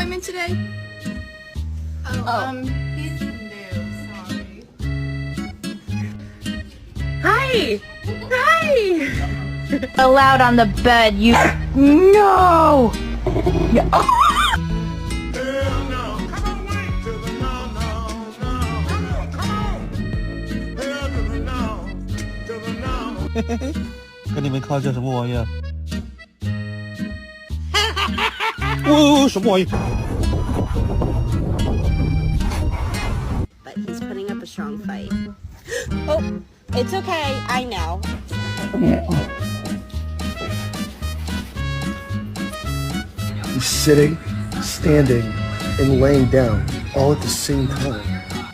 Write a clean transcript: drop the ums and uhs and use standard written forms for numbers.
appointment today? He's new, sorry. Hi! Hi! Allowed on the bed, you... No! But he's putting up a strong fight. Oh, it's okay. I know. He's sitting, standing, and laying down all at the same time.